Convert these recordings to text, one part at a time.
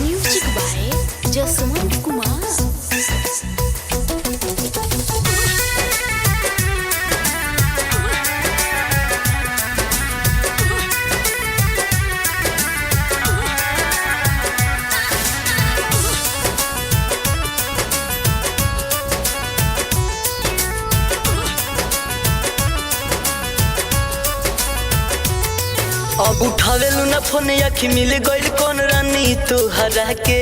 Music by Jaswant Kumar. अब उठावेलू ना phone आखी मिल गइल कौन रानी तोहरा के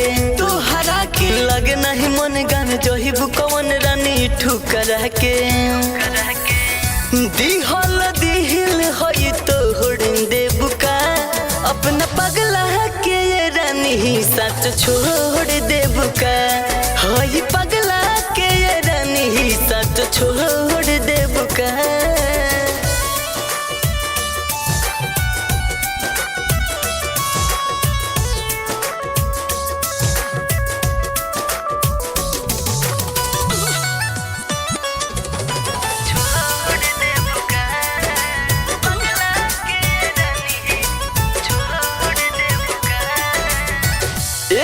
लगे नहीं मन गान जहिबू कौन रानी ठुकरा के दिहिल हई तो होड़ देबू का अपना पगला के ये रानी सच छोड़ देबू का हई पगला के ये रानी सच छोड़ देबू का।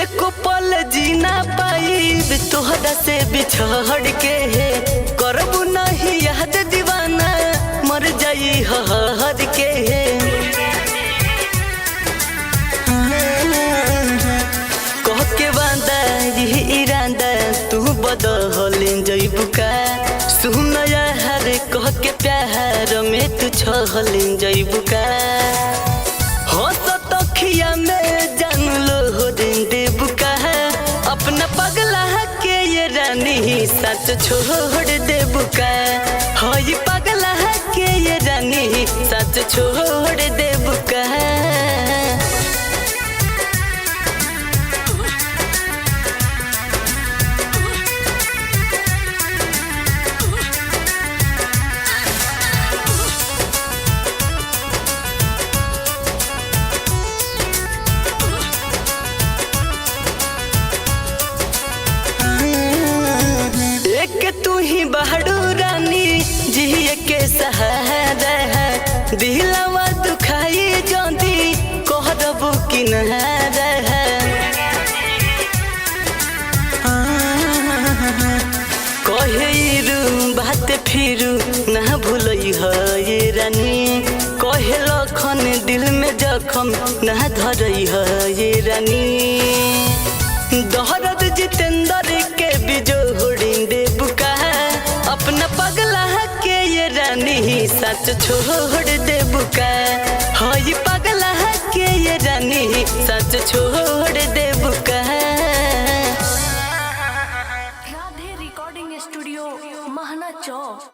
एको पल जीना पाइब तोहरा से बिछड़ के करबू नहीं याद दीवाना मर जाई हर के कह के बांदा इरादा तू बदल जइबू का सुन यार कह के प्यार में तू छल जइबू का हो तखिया में जान लो देबू का अपना पगला के ये रानी सच छोड़ देबू का हई पगला के ये रानी सच छोड़ देबू का। तू ही बहड़ू रानी जिए के सहारा है दिलवा दुखाई जोंदी कहबू कि नहारा है कहे बात फिरू ना भूलई है रानी कहे लखन दिल में जखम ना धरई है रानी दहरद जितेंद्र के बिजोड़ी देबू का अपना पगला के ये रानी सच छोड़ देबू का हई पगला के ये रानी सच छोड़ देबू का। राधे रिकॉर्डिंग स्टूडियो महना चौक।